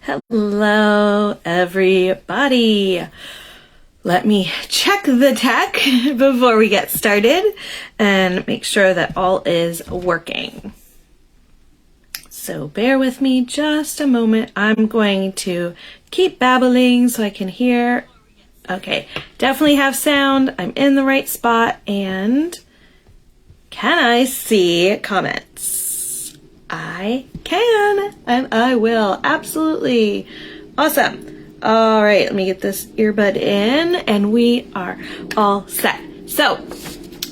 Hello, everybody. Let me check the tech before we get started and make sure that all is working. So bear with me just a moment. I'm going to keep babbling so I can hear. Okay, definitely have sound. I'm in the right spot. And can I see comments? I can, and I will. Absolutely. Awesome. All right, let me get this earbud in, and we are all set. So,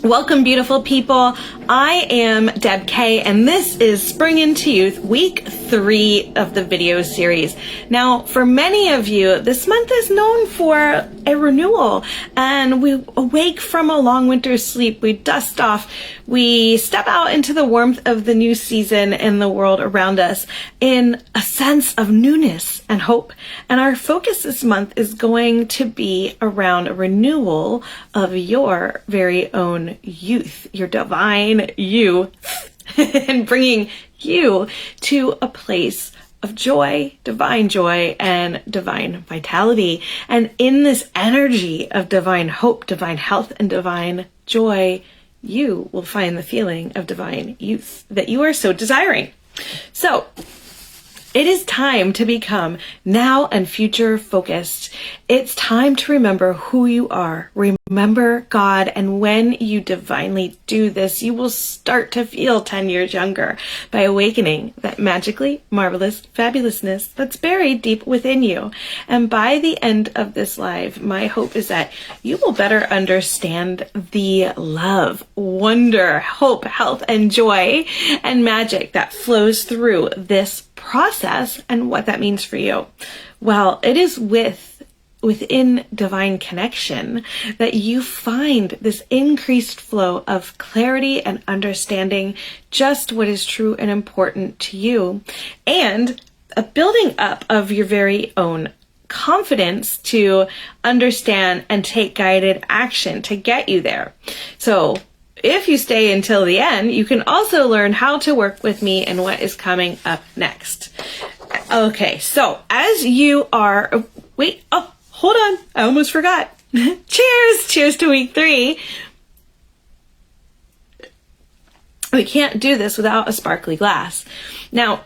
welcome, beautiful people. I am Deb K, and this is Spring into Youth, week 3 of the video series. Now, for many of you, this month is known for a renewal, and we awake from a long winter's sleep. We dust off. We step out into the warmth of the new season and the world around us in a sense of newness and hope. And our focus this month is going to be around a renewal of your very own youth, your divine you, and bringing you to a place of joy, and divine vitality. And in this energy of divine hope, divine health, and divine joy, you will find the feeling of divine youth that you are so desiring. So, it is time to become now and future focused. It's time to remember who you are. Remember God, and when you divinely do this, you will start to feel 10 years younger by awakening that magically marvelous fabulousness that's buried deep within you. And by the end of this live, my hope is that you will better understand the love, wonder, hope, health, and joy and magic that flows through this process and what that means for you. Well, it is within divine connection that you find this increased flow of clarity and understanding just what is true and important to you, and a building up of your very own confidence to understand and take guided action to get you there. So if you stay until the end, you can also learn how to work with me and what is coming up next. Okay, so as you are, hold on, I almost forgot. Cheers to week 3. We can't do this without a sparkly glass. Now,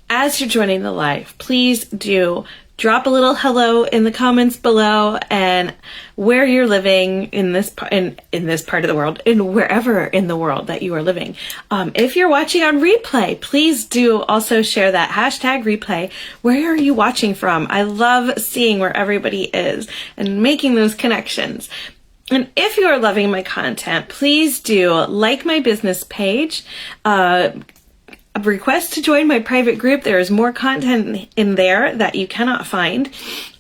as you're joining the live, please do drop a little hello in the comments below and where you're living in this part of the world, and wherever in the world that you are living. If you're watching on replay, please do also share that hashtag replay. Where are you watching from? I love seeing where everybody is and making those connections. And if you are loving my content, please do like my business page, a request to join my private group. There is more content in there that you cannot find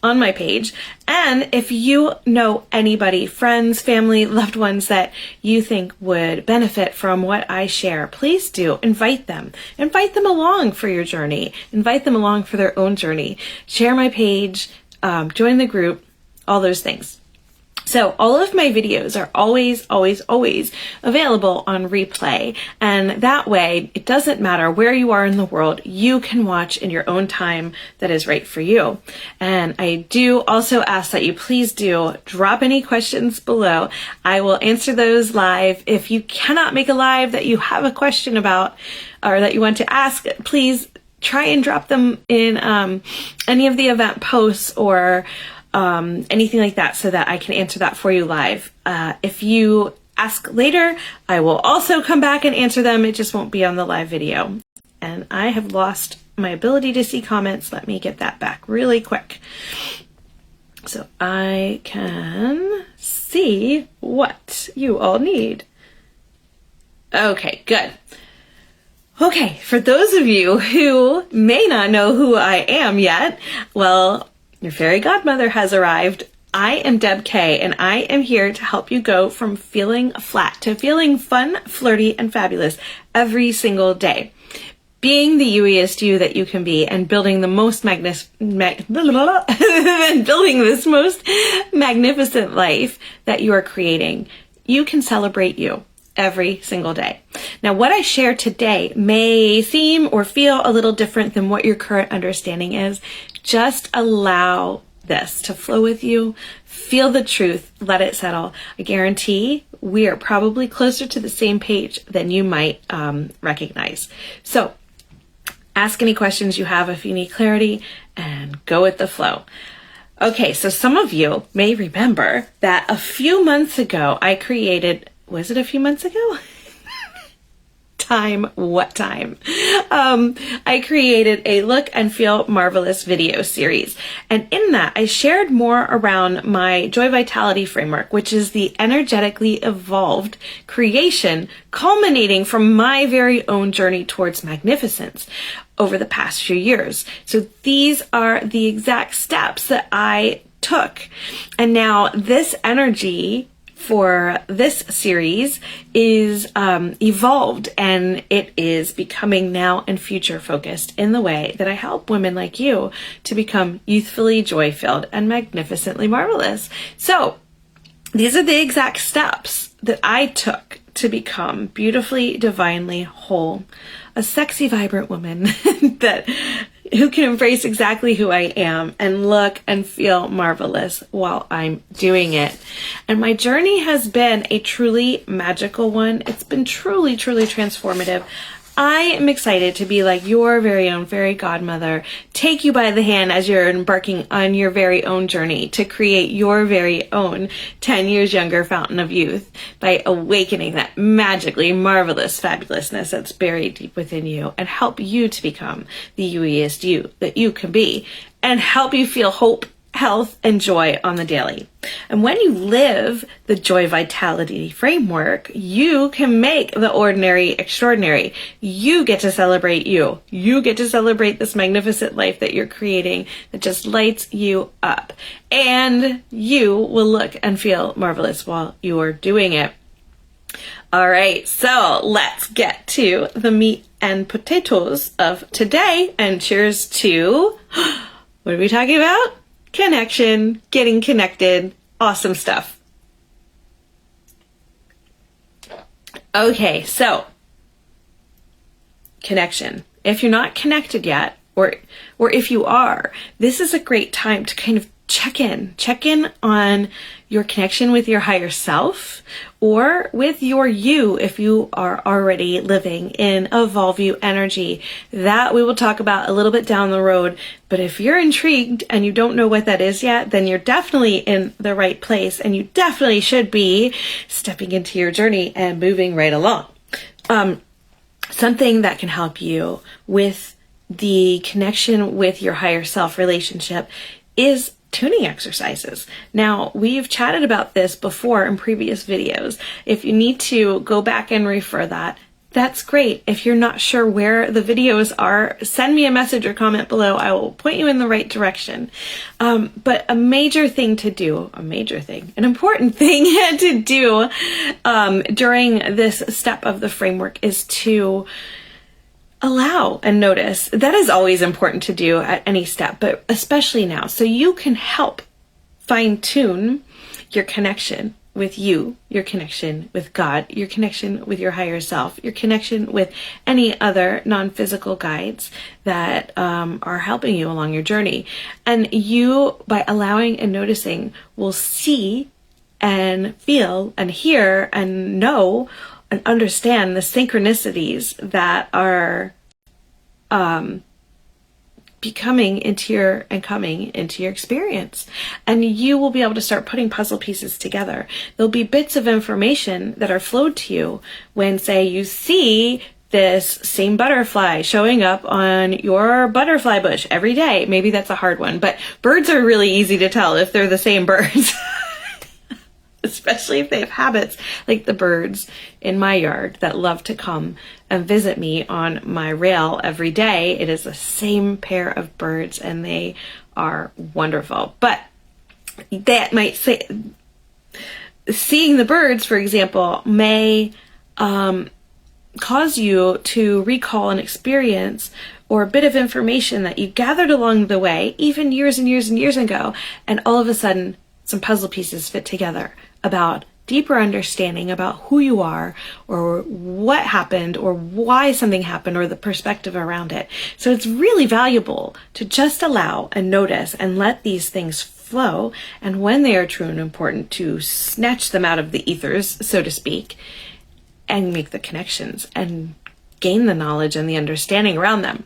on my page. And if you know anybody, friends, family, loved ones that you think would benefit from what I share, please do invite them. Invite them along for your journey. Invite them along for their own journey. Share my page, join the group, all those things. So all of my videos are always available on replay. And that way, it doesn't matter where you are in the world, you can watch in your own time that is right for you. And I do also ask that you please do drop any questions below. I will answer those live. If you cannot make a live that you have a question about or that you want to ask, please try and drop them in any of the event posts or anything like that, so that I can answer that for you live. If you ask later, I will also come back and answer them. It just won't be on the live video. And I have lost my ability to see comments. Let me get that back really quick, so I can see what you all need. Okay, good. Okay, for those of you who may not know who I am yet, well, your fairy godmother has arrived. I am Deb K, and I am here to help you go from feeling flat to feeling fun, flirty, and fabulous every single day. Being the youiest you that you can be, and building the most building this most magnificent life that you are creating. You can celebrate you. every single day. Now, what I share today may seem or feel a little different than what your current understanding is. Just allow this to flow with you. Feel the truth. Let it settle. I guarantee we are probably closer to the same page than you might recognize. So ask any questions you have if you need clarity and go with the flow. Okay, so some of you may remember that a few months ago I created, was it a few months ago? What time? I created a Look and Feel Marvelous video series. And in that, I shared more around my Joy Vitality framework, which is the energetically evolved creation culminating from my very own journey towards magnificence over the past few years. So these are the exact steps that I took. And now this energy for this series is evolved, and it is becoming now and future focused in the way that I help women like you to become youthfully joy-filled and magnificently marvelous. So these are the exact steps that I took to become beautifully, divinely whole, a sexy, vibrant woman who can embrace exactly who I am and look and feel marvelous while I'm doing it. And my journey has been a truly magical one. It's been truly, truly transformative. I am excited to be like your very own fairy godmother, take you by the hand as you're embarking on your very own journey to create your very own 10 years younger fountain of youth by awakening that magically marvelous fabulousness that's buried deep within you, and help you to become the youiest you that you can be, and help you feel hope, health, and joy on the daily. And when you live the Joy Vitality framework, you can make the ordinary extraordinary. You get to celebrate you. You get to celebrate this magnificent life that you're creating that just lights you up. And you will look and feel marvelous while you're doing it. All right, so let's get to the meat and potatoes of today. And cheers to, what are we talking about? Connection, getting connected, awesome stuff. Okay, so connection. If you're not connected yet, or if you are, this is a great time to kind of check in on your connection with your higher self, or with your you if you are already living in Evolve You energy. That we will talk about a little bit down the road. But if you're intrigued and you don't know what that is yet, then you're definitely in the right place, and you definitely should be stepping into your journey and moving right along. Something that can help you with the connection with your higher self relationship is tuning exercises. Now, we've chatted about this before in previous videos. If you need to go back and refer that, that's great. If you're not sure where the videos are, send me a message or comment below. I will point you in the right direction. But an important thing to do during this step of the framework is to allow and notice. That is always important to do at any step, but especially now, so you can help fine-tune your connection with you, your connection with God, your connection with your higher self, your connection with any other non-physical guides that are helping you along your journey. And you, by allowing and noticing, will see and feel and hear and know and understand the synchronicities that are coming into your experience. And you will be able to start putting puzzle pieces together. There'll be bits of information that are flowed to you when, say, you see this same butterfly showing up on your butterfly bush every day. Maybe that's a hard one, but birds are really easy to tell if they're the same birds. Especially if they have habits like the birds in my yard that love to come and visit me on my rail every day. It is the same pair of birds, and they are wonderful. But that might say, seeing the birds, for example, may cause you to recall an experience or a bit of information that you gathered along the way, even years and years and years ago, and all of a sudden some puzzle pieces fit together about deeper understanding about who you are or what happened or why something happened or the perspective around it. So it's really valuable to just allow and notice and let these things flow. And when they are true and important, to snatch them out of the ethers, so to speak, and make the connections and gain the knowledge and the understanding around them.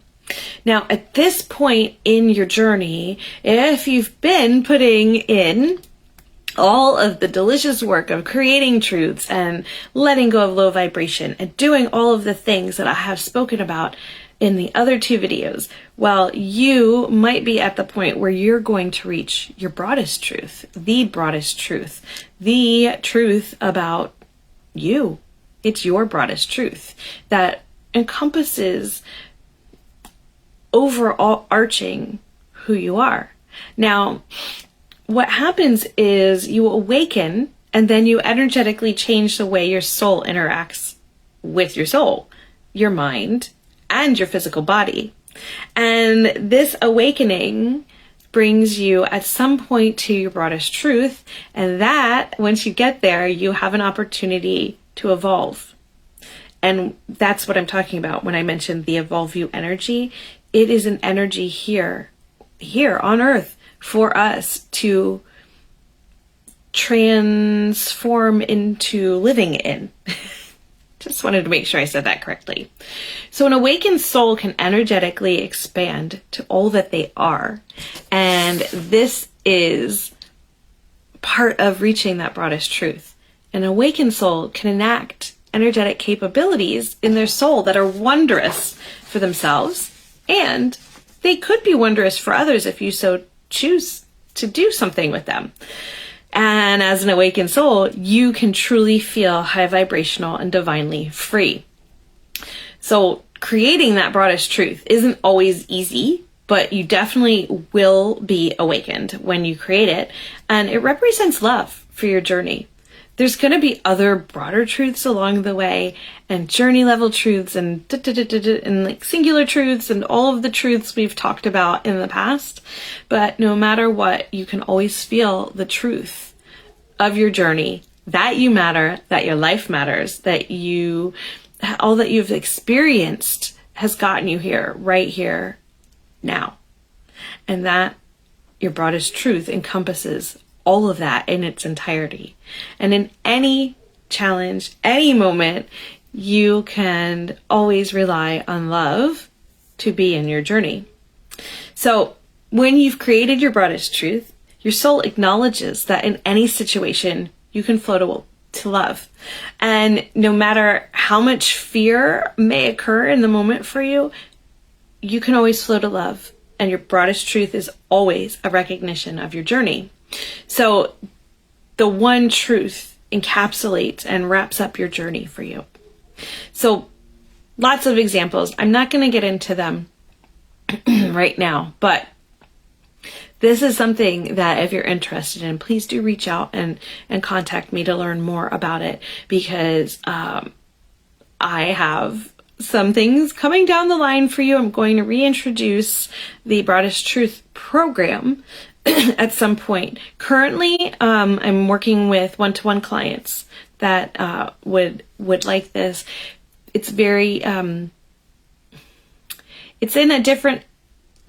Now, at this point in your journey, if you've been putting in all of the delicious work of creating truths and letting go of low vibration and doing all of the things that I have spoken about in the other two videos, well, you might be at the point where you're going to reach your broadest truth, the truth about you. It's your broadest truth that encompasses overarching who you are. Now, what happens is you awaken and then you energetically change the way your soul interacts with your soul, your mind, and your physical body. And this awakening brings you at some point to your broadest truth. And that, once you get there, you have an opportunity to evolve. And that's what I'm talking about when I mentioned the evolve you energy. It is an energy here on earth for us to transform into living in. Just wanted to make sure I said that correctly. So an awakened soul can energetically expand to all that they are. And this is part of reaching that broadest truth. An awakened soul can enact energetic capabilities in their soul that are wondrous for themselves, and they could be wondrous for others if you so choose to do something with them. And as an awakened soul, you can truly feel high vibrational and divinely free. So creating that broadest truth isn't always easy, but you definitely will be awakened when you create it. And it represents love for your journey. There's going to be other broader truths along the way, and journey level truths and like singular truths and all of the truths we've talked about in the past. But no matter what, you can always feel the truth of your journey, that you matter, that your life matters, that all that you've experienced has gotten you here now. And that your broadest truth encompasses all of that in its entirety. And in any challenge, any moment, you can always rely on love to be in your journey. So when you've created your broadest truth, your soul acknowledges that in any situation, you can flow to love. And no matter how much fear may occur in the moment for you, you can always flow to love. And your broadest truth is always a recognition of your journey. So the one truth encapsulates and wraps up your journey for you. So lots of examples. I'm not going to get into them right now, but this is something that if you're interested in, please do reach out and contact me to learn more about it, because I have some things coming down the line for you. I'm going to reintroduce the Broadest Truth program at some point. Currently, I'm working with one-to-one clients that would like this. It's very, it's in a different,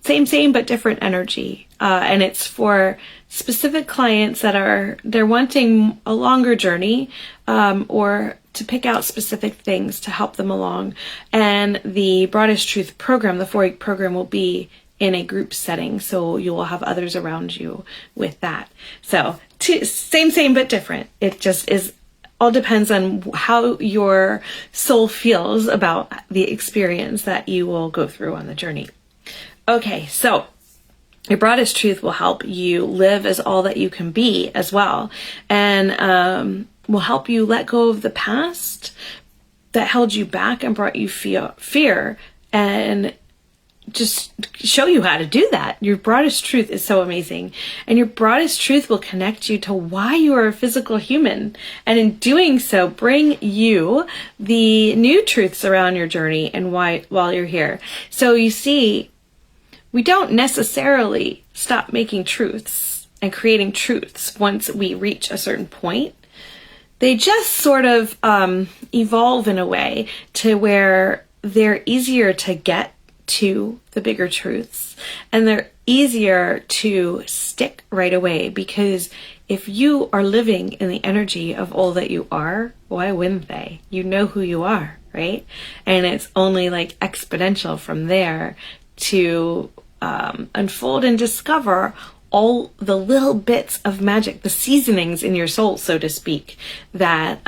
same but different energy. And it's for specific clients that they're wanting a longer journey, or to pick out specific things to help them along. And the Broadest Truth program, the 4-week program, will be in a group setting, so you will have others around you with that. So same but different. It just is, all depends on how your soul feels about the experience that you will go through on the journey. Okay, so your broadest truth will help you live as all that you can be as well, and will help you let go of the past that held you back and brought you fear, and just show you how to do that. Your broadest truth is so amazing. And your broadest truth will connect you to why you are a physical human. And in doing so, bring you the new truths around your journey and while you're here. So you see, we don't necessarily stop making truths and creating truths once we reach a certain point. they just sort of evolve in a way to where they're easier to get to the bigger truths, and they're easier to stick right away, because if you are living in the energy of all that you are, why wouldn't they? You know who you are, right? And it's only like exponential from there to unfold and discover all the little bits of magic, the seasonings in your soul, so to speak, that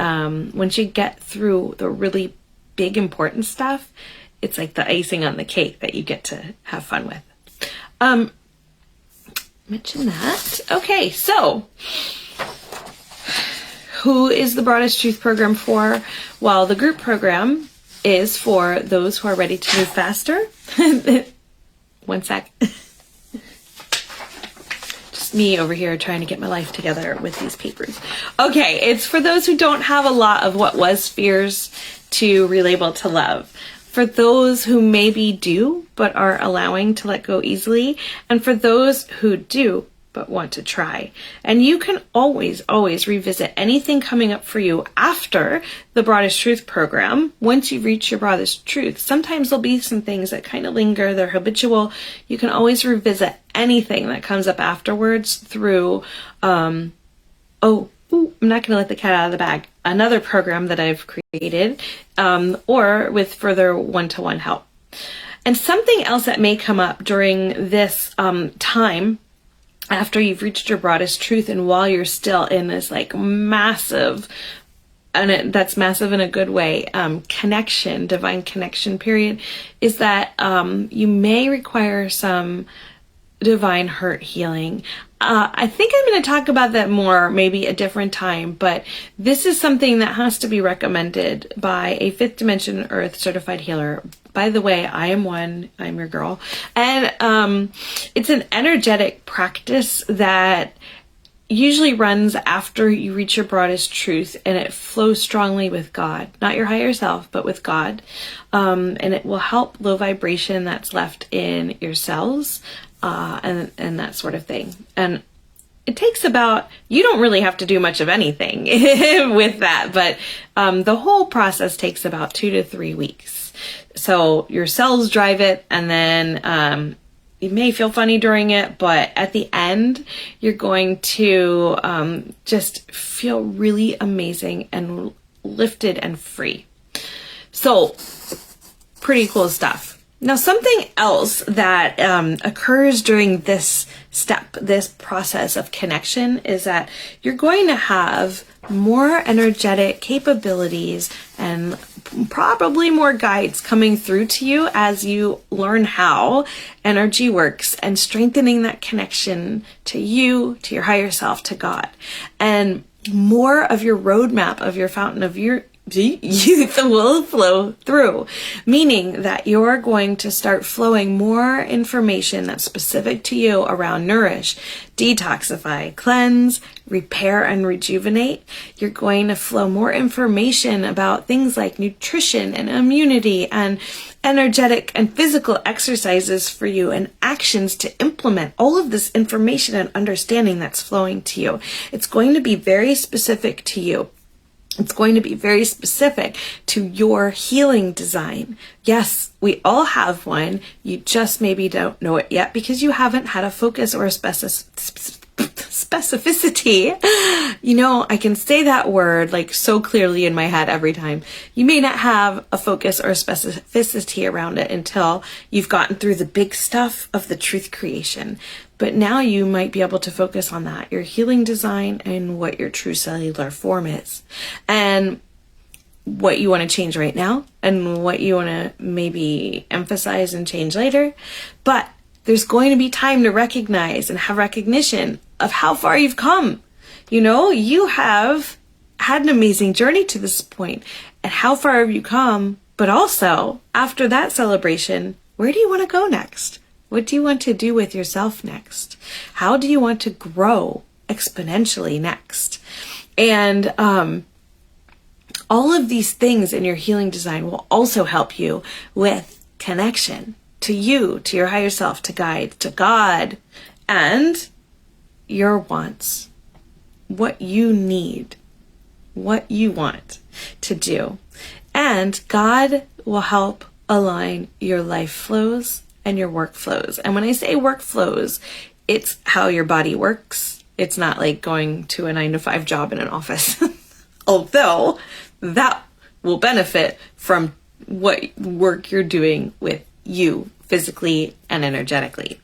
once you get through the really big important stuff, it's like the icing on the cake that you get to have fun with. Mention that. Okay, so who is the Broadest Truth program for? Well, the group program is for those who are ready to move faster. One sec. Just me over here trying to get my life together with these papers. Okay, it's for those who don't have a lot of what was fears to relabel to love. For those who maybe do, but are allowing to let go easily. And for those who do, but want to try. And you can always revisit anything coming up for you after the Broadest Truth program. Once you reach your Broadest Truth, sometimes there'll be some things that kind of linger, they're habitual. You can always revisit anything that comes up afterwards through, I'm not going to let the cat out of the bag, another program that I've created, or with further one-to-one help. And something else that may come up during this time after you've reached your Broadest Truth and while you're still in this like massive, and that's massive in a good way, connection, divine connection period, is that you may require some divine hurt healing. I think I'm going to talk about that more maybe a different time, but this is something that has to be recommended by a 5th dimension earth certified healer. By the way, I am one, I'm your girl. And it's an energetic practice that usually runs after you reach your Broadest Truth, and it flows strongly with God, not your higher self, but with God. And it will help low vibration that's left in your cells, and that sort of thing. And it takes you don't really have to do much of anything with that, but the whole process takes about 2 to 3 weeks. So your cells drive it, and then you may feel funny during it, but at the end, you're going to just feel really amazing and lifted and free. So, pretty cool stuff. Now, something else that occurs during this step, this process of connection, is that you're going to have more energetic capabilities and probably more guides coming through to you as you learn how energy works and strengthening that connection to you, to your higher self, to God. And more of your roadmap of your fountain of youth will flow through, meaning that you're going to start flowing more information that's specific to you around nourish, detoxify, cleanse, repair, and rejuvenate. You're going to flow more information about things like nutrition and immunity and energetic and physical exercises for you and actions to implement all of this information and understanding that's flowing to you. It's going to be very specific to you. It's going to be very specific to your healing design. Yes, we all have one. You just maybe don't know it yet because you haven't had a focus or a specificity. You know, I can say that word like so clearly in my head every time. You may not have a focus or a specificity around it until you've gotten through the big stuff of the truth creation. But now you might be able to focus on that, your healing design and what your true cellular form is. And what you want to change right now and what you want to maybe emphasize and change later. But there's going to be time to recognize and have recognition of how far you've come. You know, you have had an amazing journey to this point. And how far have you come? But also, after that celebration, where do you want to go next? What do you want to do with yourself next? How do you want to grow exponentially next? And all of these things in your healing design will also help you with connection to you, to your higher self, to guide, to God, and your wants, what you need, what you want to do. And God will help align your life flows and your work flows. And when I say work flows, it's how your body works. It's not like going to a 9-to-5 job in an office. Although that will benefit from what work you're doing with you physically and energetically.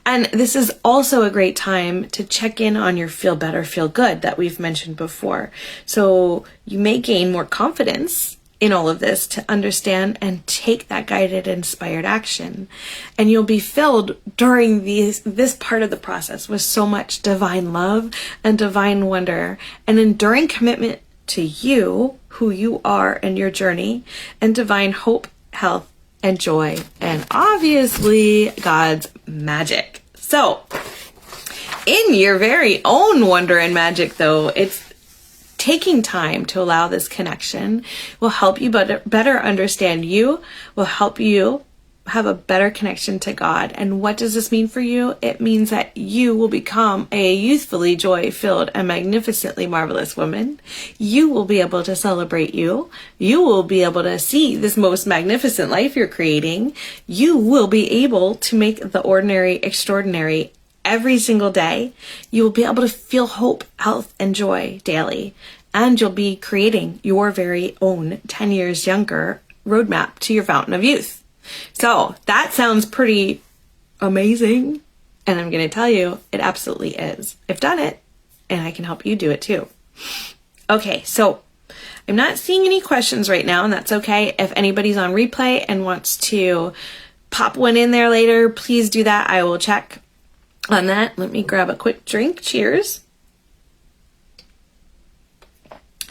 And this is also a great time to check in on your feel better, feel good that we've mentioned before. So you may gain more confidence in all of this to understand and take that guided, inspired action. And you'll be filled during this part of the process with so much divine love and divine wonder and enduring commitment to you, who you are and your journey, and divine hope, health, and joy, and obviously God's magic. So in your very own wonder and magic, though, it's taking time to allow this connection will help you better understand you, will help you have a better connection to God. And what does this mean for you? It means that you will become a youthfully joy-filled and magnificently marvelous woman. You will be able to celebrate you. You will be able to see this most magnificent life you're creating. You will be able to make the ordinary extraordinary every single day. You will be able to feel hope, health, and joy daily. And you'll be creating your very own 10 years younger roadmap to your fountain of youth. So that sounds pretty amazing. And I'm going to tell you, it absolutely is. I've done it and I can help you do it too. Okay, so I'm not seeing any questions right now, and that's okay. If anybody's on replay and wants to pop one in there later, please do that. I will check on that. Let me grab a quick drink. Cheers.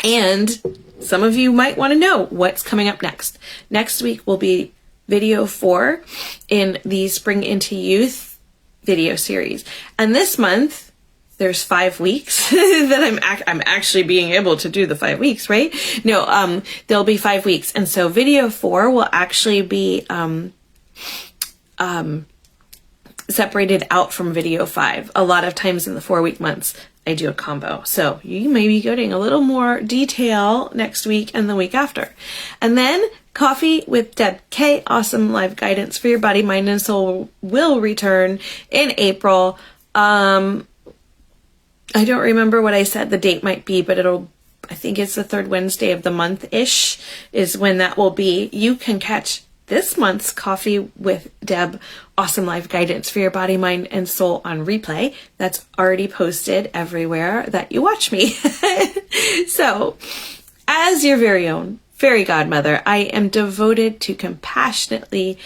And some of you might want to know what's coming up next. Next week will be video 4 in the Spring into Youth video series. And this month, there's 5 weeks that I'm actually being able to do the 5 weeks, right? No, there'll be 5 weeks. And so video 4 will actually be separated out from video 5. A lot of times in the 4-week months, I do a combo. So you may be getting a little more detail next week and the week after. And then Coffee with Deb K, awesome live guidance for your body, mind, and soul will return in April. I don't remember what I said the date might be, but I think it's the 3rd Wednesday of the month-ish is when that will be. You can catch this month's Coffee with Deb awesome live guidance for your body, mind, and soul on replay. That's already posted everywhere that you watch me. So, as your very own fairy godmother, I am devoted to compassionately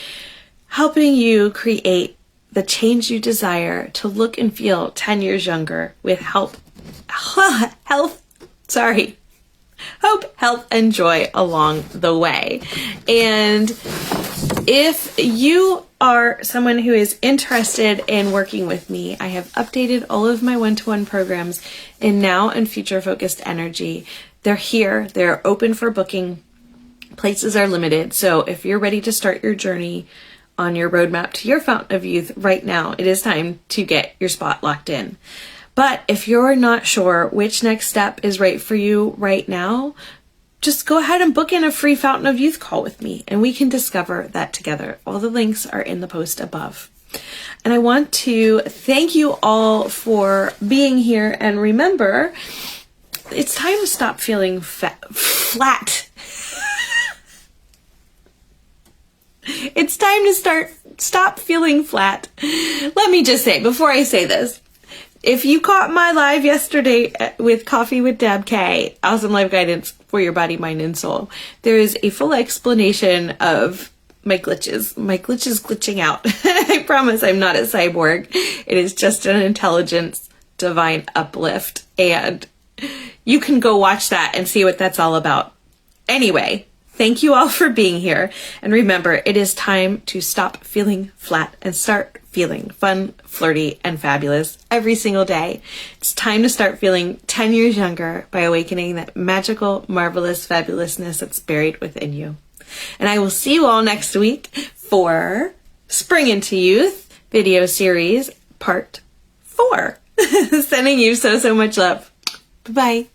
helping you create the change you desire to look and feel 10 years younger with hope, health, and joy along the way. And if you are someone who is interested in working with me, I have updated all of my one-to-one programs in now and future focused energy. They're here. They're open for booking. Places are limited. So if you're ready to start your journey on your roadmap to your fountain of youth right now, it is time to get your spot locked in. But if you're not sure which next step is right for you right now, just go ahead and book in a free Fountain of Youth call with me and we can discover that together. All the links are in the post above. And I want to thank you all for being here, and remember, it's time to stop feeling flat. It's time to stop feeling flat. Let me just say, before I say this, if you caught my live yesterday with Coffee with Deb K, awesome life guidance for your body, mind, and soul, there is a full explanation of my glitches. My glitch is glitching out. I promise I'm not a cyborg. It is just an intelligence, divine uplift. And you can go watch that and see what that's all about. Anyway, thank you all for being here. And remember, it is time to stop feeling flat and start feeling fun, flirty, and fabulous every single day. It's time to start feeling 10 years younger by awakening that magical, marvelous fabulousness that's buried within you. And I will see you all next week for Spring into Youth video series part 4. Sending you so much love. Bye-bye.